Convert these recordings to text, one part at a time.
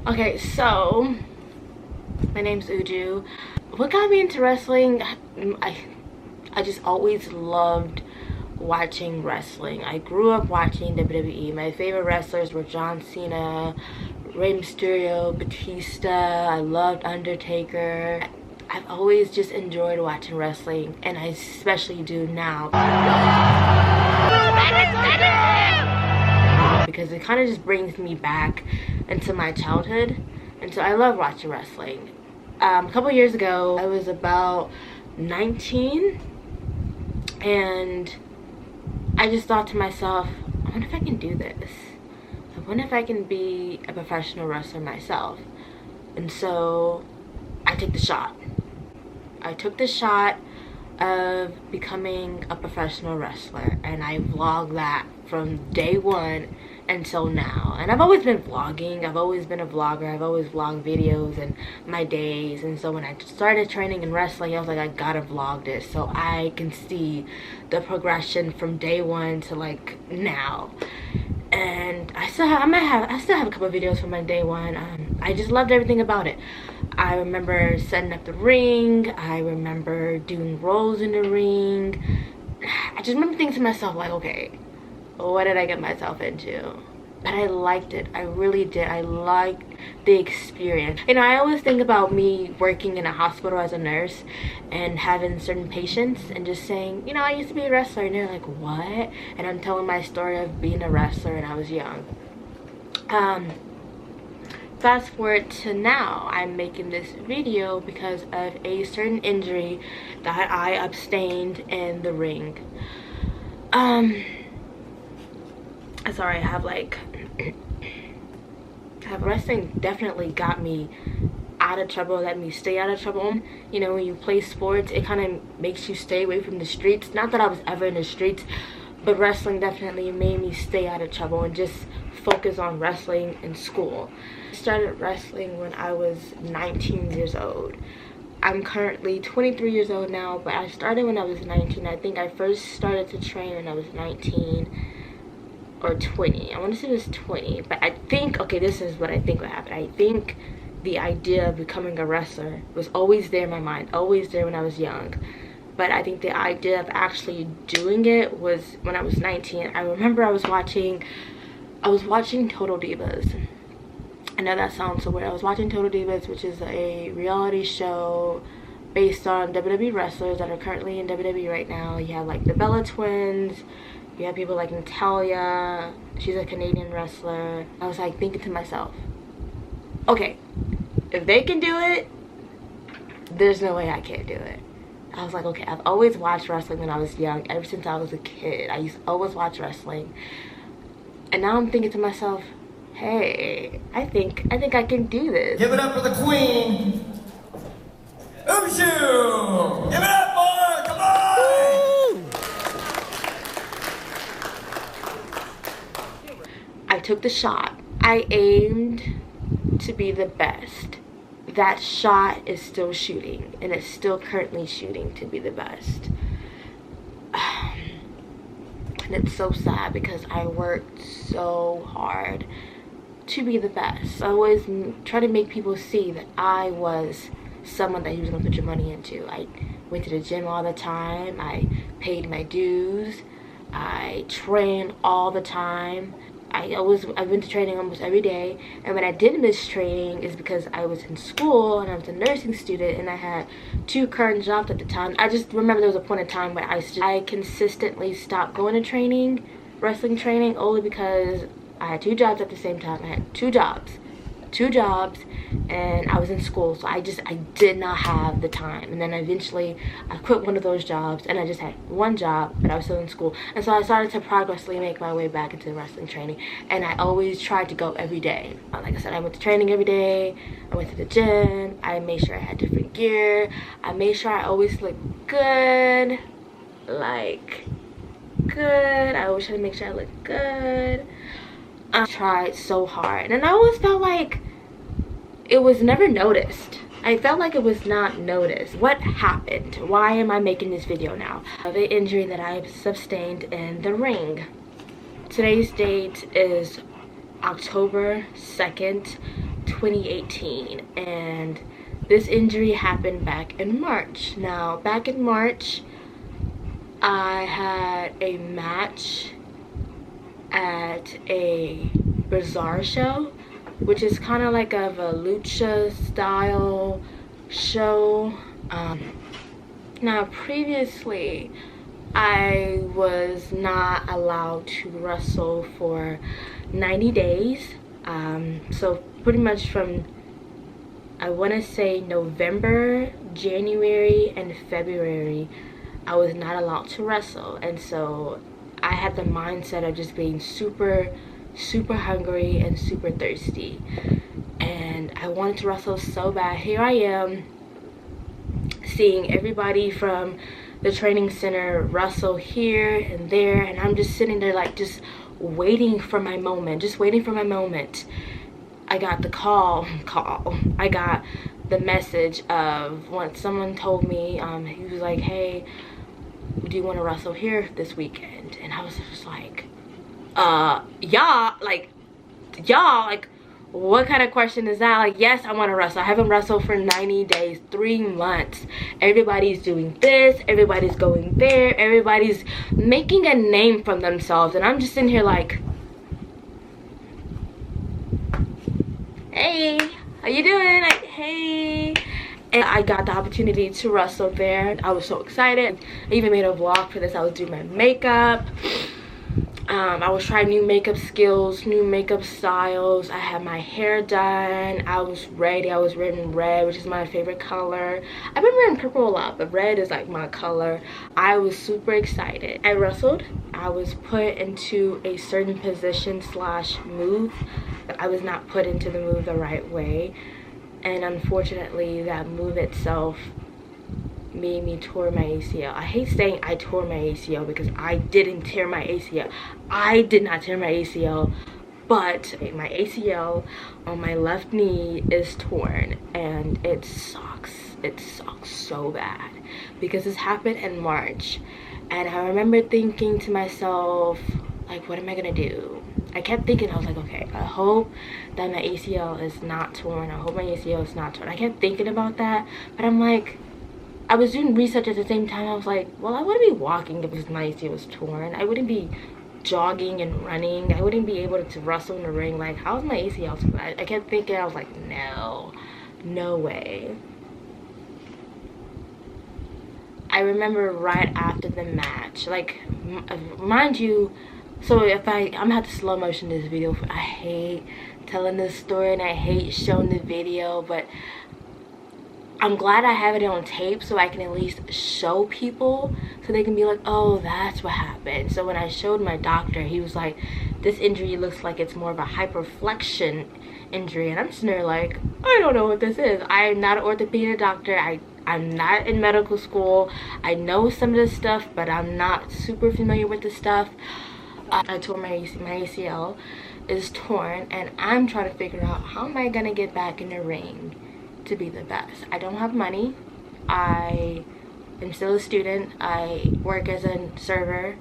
Okay, so my name's Uju. What got me into wrestling? I just always loved watching wrestling. I grew up watching WWE. My favorite wrestlers were John Cena, Rey Mysterio, Batista. I loved Undertaker. I've always just enjoyed watching wrestling, and I especially do now because it kind of just brings me back into my childhood. And so I love watching wrestling. A couple years ago, I was about 19, and I just thought to myself, I wonder if I can do this. I wonder if I can be a professional wrestler myself. And so I took the shot. I took the shot of becoming a professional wrestler, and I vlogged that from day one until now. And I've always been vlogging. I've always been a vlogger. I've always vlogged videos and my days. And so when I started training in wrestling, I was like, I gotta vlog this so I can see the progression from day one to like now. And I still have a couple of videos from my day one. I just loved everything about it. I remember setting up the ring. I remember doing rolls in the ring. I just remember thinking to myself, like, okay, what did I get myself into? But I liked it. I really did. I liked the experience. You know, I always think about me working in a hospital as a nurse and having certain patients and just saying, you know, I used to be a wrestler. And they're like, what? And I'm telling my story of being a wrestler when I was young. Fast forward to now, I'm making this video because of a certain injury that I abstained in the ring. Sorry, wrestling definitely got me out of trouble, let me stay out of trouble. You know, when you play sports, it kind of makes you stay away from the streets. Not that I was ever in the streets, but wrestling definitely made me stay out of trouble and just focus on wrestling in school. I started wrestling when I was 19 years old. I'm currently 23 years old now, but I started when I was 19. I think I first started to train when I was 19 or 20. I want to say it was 20, but I think, okay, this is what I think would happen. I think the idea of becoming a wrestler was always there in my mind, always there when I was young. But I think the idea of actually doing it was when I was 19. I remember I was watching Total Divas. I know that sounds so weird. I was watching Total Divas, which is a reality show based on WWE wrestlers that are currently in WWE right now. You have like the Bella Twins. You have people like Natalia. She's a Canadian wrestler. I was like thinking to myself, okay, if they can do it, there's no way I can't do it. I was like, okay, I've always watched wrestling when I was young. Ever since I was a kid, I used to always watch wrestling. And now I'm thinking to myself, hey, I think I can do this. Give it up for the queen, Uju! Give it up for her, come on! I took the shot. I aimed to be the best. That shot is still shooting, and it's still currently shooting to be the best. And it's so sad because I worked so hard to be the best. I always try to make people see that I was someone that you was gonna put your money into. I went to the gym all the time. I paid my dues. I trained all the time. I went to training almost every day, and when I did miss training is because I was in school and I was a nursing student and I had 2 current jobs at the time. I just remember there was a point in time where I consistently stopped going to training, wrestling training, only because I had 2 jobs at the same time. I had 2 jobs, and I was in school, so I did not have the time. And then eventually I quit one of those jobs and I just had 1 job, but I was still in school. And so I started to progressively make my way back into wrestling training, and I always tried to go every day. Like I said, I went to training every day. I went to the gym. I made sure I had different gear. I made sure I always looked good, like good. I always try to make sure I looked good. I tried so hard, and I always felt like it was never noticed. I felt like it was not noticed. What happened? Why am I making this video now? The injury that I sustained in the ring. Today's date is October 2nd. 2018, and this injury happened back in March. Now, back in March, I had a match at a bazaar show, which is kind of like a lucha style show. Now, previously, I was not allowed to wrestle for 90 days. So pretty much from, I want to say, November, January, and February, I was not allowed to wrestle. And so I had the mindset of just being super hungry and super thirsty. And I wanted to wrestle so bad. Here I am, seeing everybody from the training center wrestle here and there, and I'm just sitting there like just waiting for my moment, I got the I got the message of when someone told me, he was like, hey, do you want to wrestle here this weekend? And I was just like, yeah, like what kind of question is that? Like, yes, I want to wrestle. I haven't wrestled for 90 days, 3 months. Everybody's doing this, everybody's going there, everybody's making a name for themselves, and I'm just sitting here like, hey, how you doing? Like, hey. And I got the opportunity to wrestle there. I was so excited. I even made a vlog for this. I was doing my makeup. I was trying new makeup skills, new makeup styles. I had my hair done. I was ready. I was wearing red, which is my favorite color. I've been wearing purple a lot, but red is like my color. I was super excited. I wrestled. I was put into a certain position / move, but I was not put into the move the right way. And unfortunately, that move itself made me tore my ACL. I hate saying I tore my ACL because I didn't tear my ACL. I did not tear my ACL, but my ACL on my left knee is torn, and it sucks. It sucks so bad because this happened in March, and I remember thinking to myself, like, what am I gonna do? I kept thinking, I was like, okay, I hope that my ACL is not torn. I hope my ACL is not torn. I kept thinking about that, but I'm like, I was doing research at the same time. I was like, well, I wouldn't be walking if my ACL was torn. I wouldn't be jogging and running. I wouldn't be able to wrestle in the ring. Like, how's my ACL torn? I kept thinking, I was like, no way. I remember right after the match, like, mind you, so if I'm gonna have to slow motion this video. I hate telling this story and I hate showing the video, but I'm glad I have it on tape so I can at least show people so they can be like, oh, that's what happened. So when I showed my doctor, he was like, this injury looks like it's more of a hyperflexion injury. And I'm sitting there like, I don't know what this is. I'm not an orthopedic doctor. I'm not in medical school. I know some of this stuff, but I'm not super familiar with the stuff. I tore my ACL is torn, and I'm trying to figure out how am I gonna get back in the ring to be the best. I don't have money. I am still a student. I work as a server.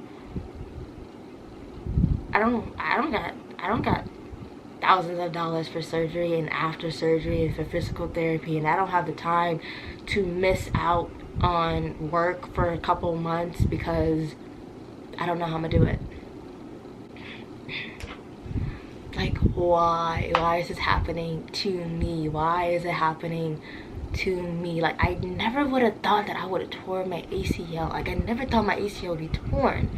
I don't got thousands of dollars for surgery and after surgery and for physical therapy, and I don't have the time to miss out on work for a couple months because I don't know how I'm gonna do it. Like, why is this happening to me? Why is it happening to me? Like, I never would have thought that I would have torn my ACL. Like, I never thought my ACL would be torn.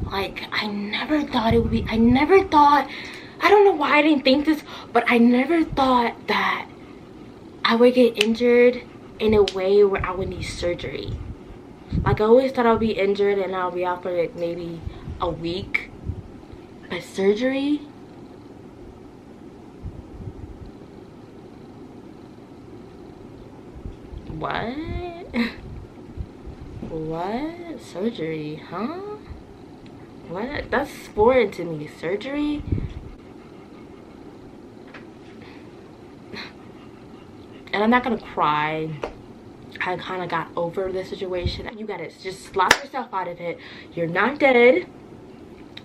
Like, I never thought it would be. I never thought, I don't know why I didn't think this, but I never thought that I would get injured in a way where I would need surgery. Like, I always thought I would be injured and I'll be out for like maybe a week. But surgery? What? What? Surgery, huh? What? That's foreign to me. Surgery? And I'm not gonna cry. I kind of got over the situation. You gotta just slap yourself out of it. You're not dead.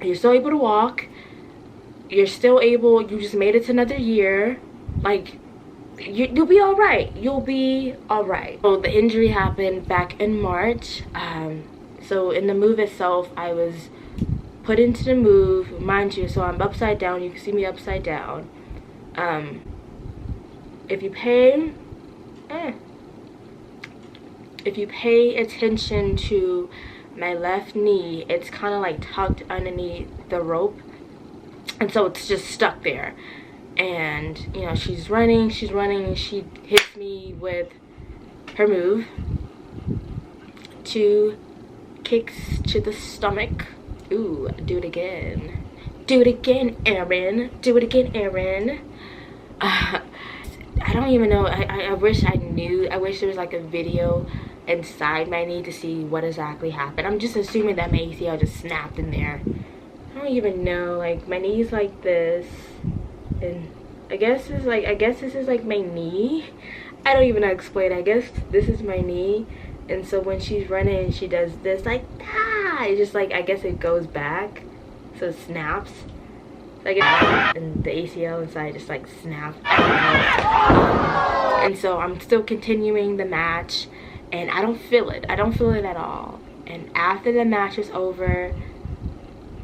You're still able to walk. you're still able, you just made it to another year, like you'll be all right. You'll be all right. So the injury happened back in March. So in the move itself, I was put into the move, mind you, so I'm upside down. You can see me upside down. If you pay attention to my left knee, it's kind of like tucked underneath the rope, and so it's just stuck there. And you know, she's running, and she hits me with her move. 2 kicks to the stomach. Ooh, do it again. Do it again, Erin. Do it again, Erin. I don't even know. I wish I knew. I wish there was like a video inside my knee to see what exactly happened. I'm just assuming that my ACL just snapped in there. I don't even know. Like, my knee's like this, and I guess this is like my knee. I don't even know how to explain. I guess this is my knee, and so when she's running, she does this, like, ah! It's just like, I guess it goes back, so it snaps. Like, and the ACL inside just like snapped. And so I'm still continuing the match, and I don't feel it. I don't feel it at all. And after the match was over,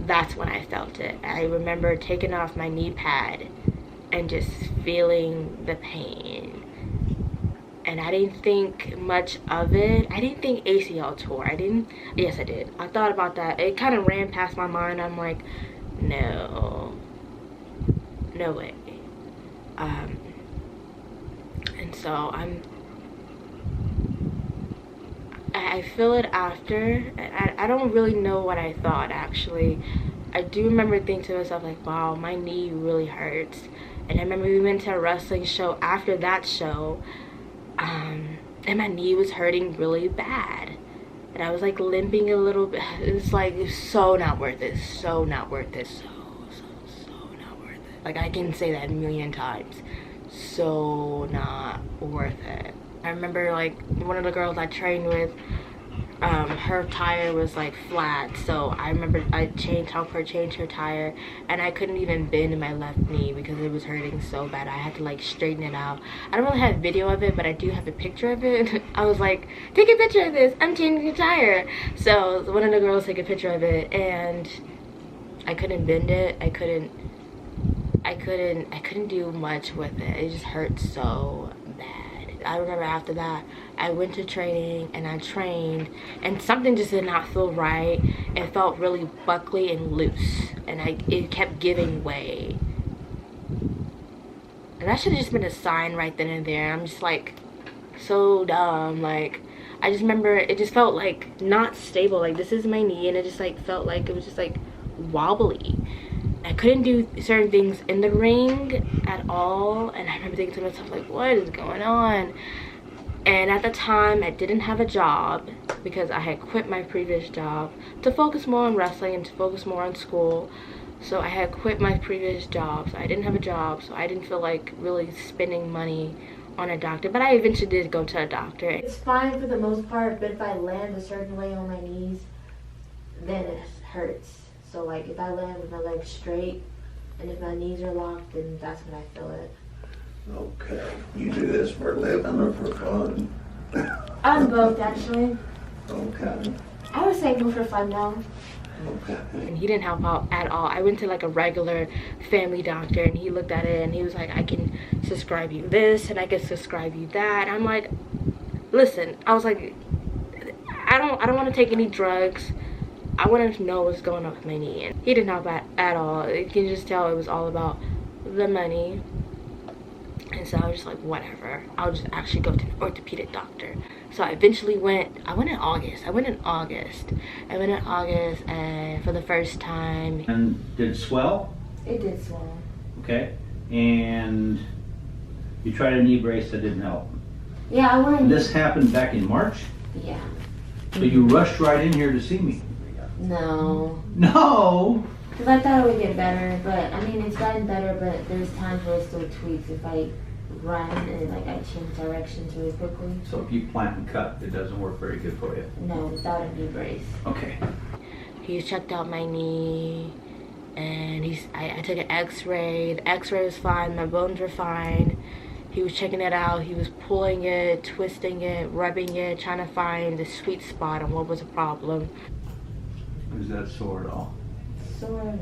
that's when I felt it. I remember taking off my knee pad and just feeling the pain. And I didn't think much of it. I didn't think ACL tore. Yes, I did. I thought about that. It kind of ran past my mind. I'm like, no way. And so I feel it after. I don't really know what I thought, actually. I do remember thinking to myself, like, wow, my knee really hurts. And I remember we went to a wrestling show after that show, and my knee was hurting really bad, and I was like limping a little bit. It's like, it's so not worth it. So not worth it. So not worth it. Like, I can say that a million times. So not worth it. I remember, like, one of the girls I trained with, her tire was like flat, so I remember I helped her change her tire, and I couldn't even bend my left knee because it was hurting so bad. I had to like straighten it out. I don't really have video of it, but I do have a picture of it. I was like, take a picture of this, I'm changing the tire. So one of the girls took a picture of it, and I couldn't bend it. I couldn't do much with it. It just hurt so bad. I remember after that, I went to training, and I trained, and something just did not feel right. It felt really buckly and loose, and it kept giving way. And that should have just been a sign right then and there. I'm just like, so dumb. Like, I just remember it just felt like not stable. Like, this is my knee, and it just like felt like it was just like wobbly. I couldn't do certain things in the ring at all, and I remember thinking to myself, like, what is going on? And at the time, I didn't have a job because I had quit my previous job to focus more on wrestling and to focus more on school. So I had quit my previous job, so I didn't have a job, so I didn't feel like really spending money on a doctor. But I eventually did go to a doctor. It's fine for the most part, but if I land a certain way on my knees, then it hurts. So like, if I land with my legs straight and if my knees are locked, then that's when I feel it. Okay. You do this for a living or for fun? I'm both, actually. Okay. I would say more for fun now. Okay. And he didn't help out at all. I went to like a regular family doctor, and he looked at it and he was like, I can prescribe you this and I can prescribe you that. I'm like, listen, I was like, I don't want to take any drugs. I wanted to know what's going on with my knee, and he didn't help at all. You can just tell it was all about the money. And so I was just like, whatever, I'll just actually go to an orthopedic doctor. So I eventually I went in August, and for the first time. And did it swell? It did swell. Okay. And you tried a knee brace that didn't help. Yeah, I wanted. And this happened back in March? Yeah. So you rushed right in here to see me? No. No! Because I thought it would get better, but I mean, it's gotten better, but there's times where it still tweaks if I run and like I change directions really quickly. So if you plant and cut, it doesn't work very good for you? No, without a knee brace. Okay. He checked out my knee, and I took an x-ray. The x-ray was fine, my bones were fine. He was checking it out. He was pulling it, twisting it, rubbing it, trying to find the sweet spot on what was the problem. Is that sore at all? Sore, no.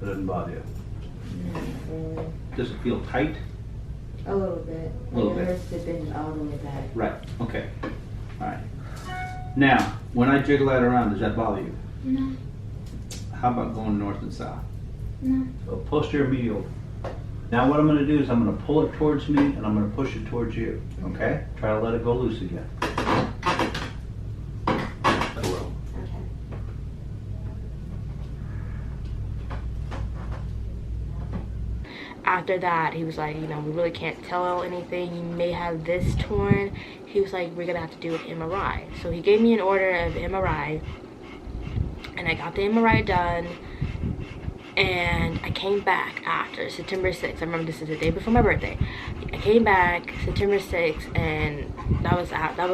It doesn't bother you? No. Does it feel tight? A little bit. A little bit. It hurts to bend all the way back. Right, okay. All right. Now, when I jiggle that around, does that bother you? No. How about going north and south? No. So posterior medial. Now what I'm going to do is I'm going to pull it towards me and I'm going to push it towards you. Okay? Try to let it go loose again. After that, he was like, you know, we really can't tell anything. You may have this torn. He was like, we're gonna have to do an MRI. So he gave me an order of MRI, and I got the MRI done. And I came back after September 6th. I remember this is the day before my birthday. I came back September 6th, and that was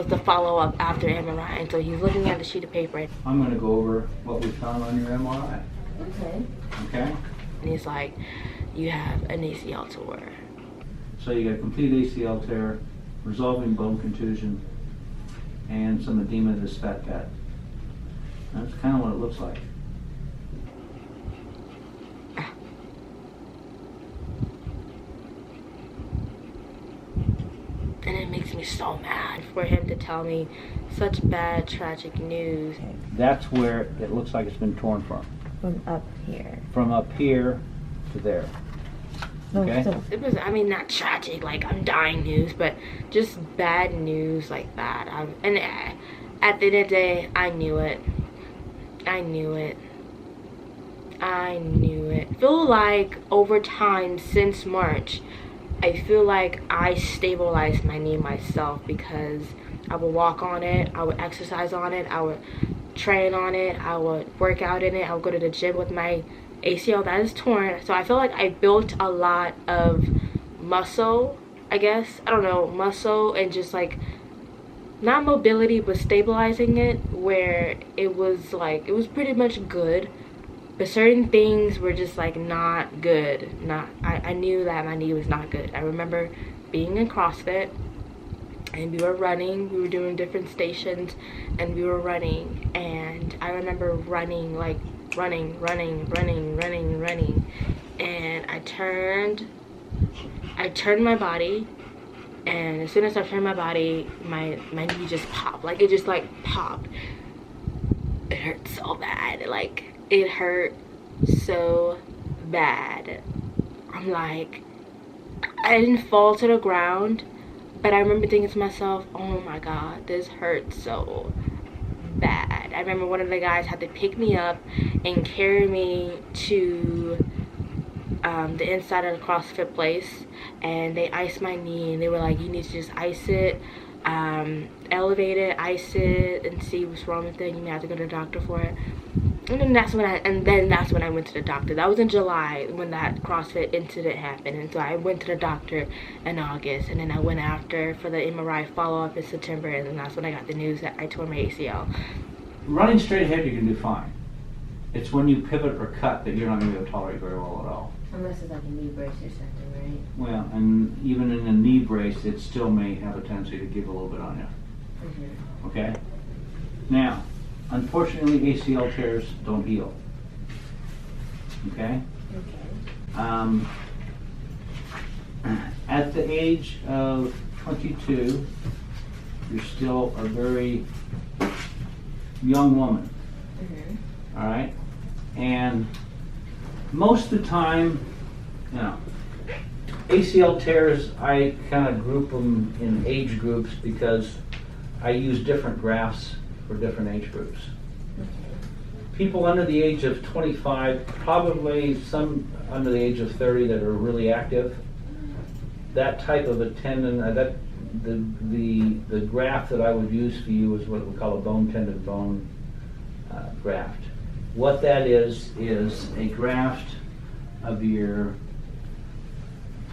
the follow-up after MRI. And so he's looking at the sheet of paper. I'm going to go over what we found on your MRI. Okay. Okay? And he's like, you have an ACL tear. So you got a complete ACL tear, resolving bone contusion, and some edema of this fat pad. That's kind of what it looks like. And it makes me so mad for him to tell me such bad, tragic news. That's where it looks like it's been torn from. From up here. From up here to there. Okay? So it was, I mean, not tragic, like I'm dying news, but just bad news like that. And at the end of the day, I knew it. I knew it. I knew it. Feel like over time since March, I feel like I stabilized my knee myself, because I would walk on it, I would exercise on it, I would train on it, I would work out in it, I would go to the gym with my ACL that is torn. So I feel like I built a lot of muscle, I guess. I don't know, muscle, and just like, not mobility, but stabilizing it, where it was like, it was pretty much good. But certain things were just like not good. I knew that my knee was not good. I remember being in CrossFit, and we were running. We were doing different stations, and we were running. And I remember running, like running. And I turned my body, and as soon as I turned my body, my knee just popped. Like it just like popped. It hurt so bad. Like, it hurt so bad. I'm like, I didn't fall to the ground, but I remember thinking to myself, oh my god, this hurts so bad. I remember one of the guys had to pick me up and carry me to the inside of the CrossFit place, and they iced my knee, and they were like, you need to just ice it, elevate it, ice it, and see what's wrong with it. You may have to go to the doctor for it. And then that's when I went to the doctor. That was in July when that CrossFit incident happened. And so I went to the doctor in August, and then I went after for the MRI follow-up in September, and then that's when I got the news that I tore my ACL. Running straight ahead, you can do fine. It's when you pivot or cut that you're not going to be able to tolerate very well at all. Unless it's like a knee brace or something, right? Well, and even in a knee brace, it still may have a tendency to give a little bit on you. Mm-hmm. Okay? Now, unfortunately, ACL tears don't heal. Okay? Okay. At the age of 22, you're still a very young woman. Mm-hmm. All right? And most of the time, you know, ACL tears, I kind of group them in age groups because I use different grafts for different age groups. People under the age of 25, probably some under the age of 30 that are really active, that type of a tendon, the graft that I would use for you is what we call a bone tendon bone graft. What that is a graft of your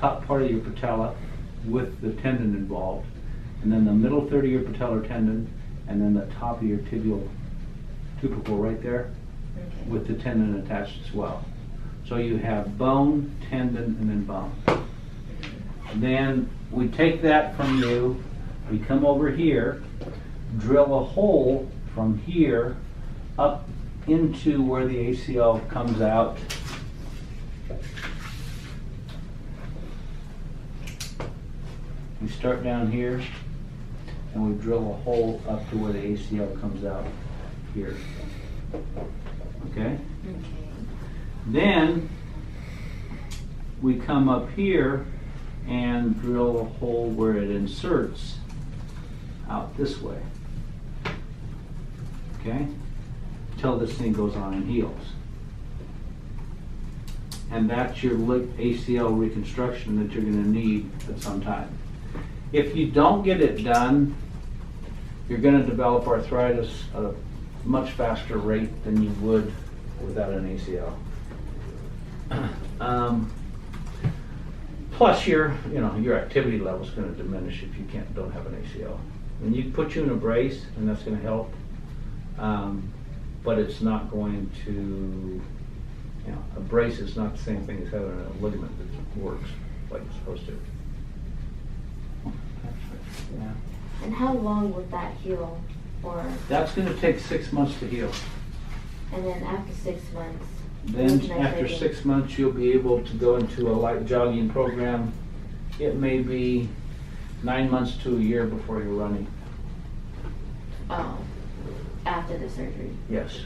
top part of your patella with the tendon involved, and then the middle third of your patellar tendon, and then the top of your tibial tubercle right there. Okay. with the tendon attached as well. So you have bone, tendon, and then bone. Then we take that from you, we come over here, drill a hole from here up into where the ACL comes out. We start down here and we drill a hole up to where the ACL comes out here. Okay? Okay. Then we come up here and drill a hole where it inserts out this way. Okay? Till this thing goes on and heals. And that's your ACL reconstruction that you're going to need at some time. If you don't get it done, you're going to develop arthritis at a much faster rate than you would without an ACL. Plus your activity level is going to diminish if you don't have an ACL. And you put you in a brace, and that's going to help. But it's not going to, a brace is not the same thing as having a ligament that works like it's supposed to. Yeah. And how long would that heal for? That's going to take 6 months to heal. And then after 6 months? Then what can I after take 6 months, you'll be able to go into a light jogging program. It may be 9 months to a year before you're running. Oh, after the surgery? Yes.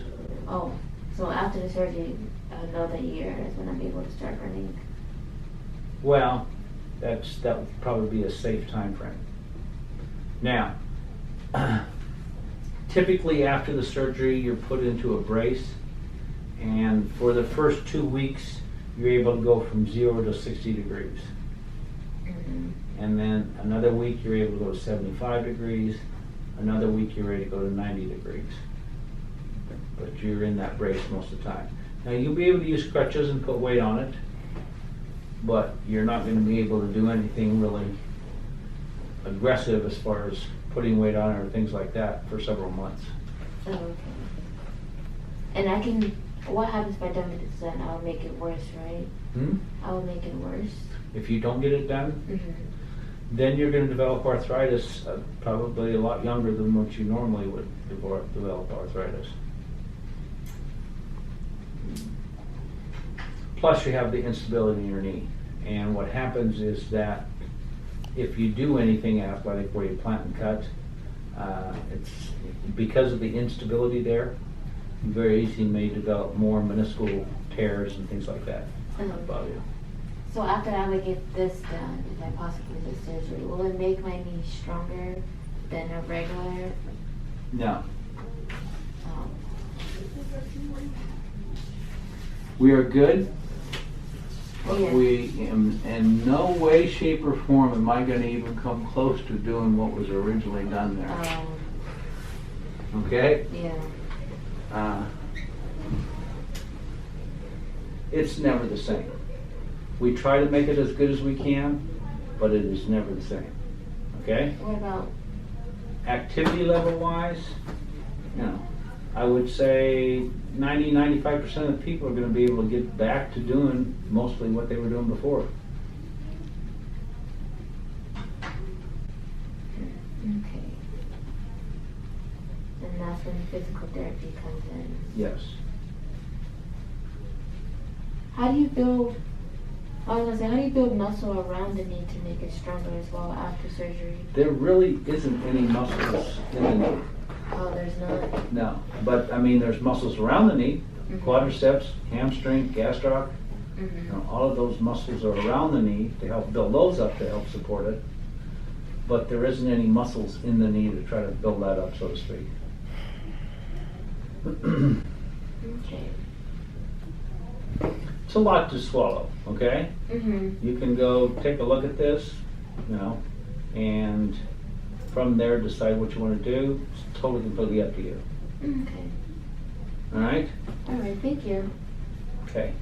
Oh, so after the surgery, another year is when I'm able to start running? Well, that would probably be a safe time frame. Now, typically after the surgery, you're put into a brace, and for the first 2 weeks, you're able to go from 0 to 60 degrees. Mm-hmm. And then another week, you're able to go to 75 degrees. Another week, you're ready to go to 90 degrees. But you're in that brace most of the time. Now, you'll be able to use crutches and put weight on it, but you're not going to be able to do anything really aggressive as far as putting weight on it or things like that for several months. Oh, okay. And what happens if I don't get this done? I'll make it worse, right? I'll make it worse? If you don't get it done, Mm-hmm. then you're going to develop arthritis probably a lot younger than what you normally would develop arthritis. Plus you have the instability in your knee. And what happens is that if you do anything athletic where you plant and cut, it's because of the instability there, you very easily may develop more meniscal tears and things like that that bother you. So after I would get this done, if I possibly get surgery, will it make my knee stronger than a regular? No. Oh. We are good, but Yeah. we, in no way, shape, or form am I going to even come close to doing what was originally done there. Okay? Yeah. It's never the same. We try to make it as good as we can, but it is never the same. Okay? What about? Activity level wise, I would say 90-95% of the people are going to be able to get back to doing mostly what they were doing before. Okay. And that's when physical therapy comes in. Yes. How do you build muscle around the knee to make it stronger as well after surgery? There really isn't any muscles in the knee. Oh, there's not? No, but I mean, there's muscles around the knee, Mhm. quadriceps, hamstring, gastroc. Mm-hmm. All of those muscles are around the knee to help build those up to help support it. But there isn't any muscles in the knee to try to build that up, so to speak. Okay. It's a lot to swallow, okay? Mm-hmm. You can go take a look at this, and from there decide what you want to do. It's totally, completely up to you. Okay. All right? All right, thank you. Okay.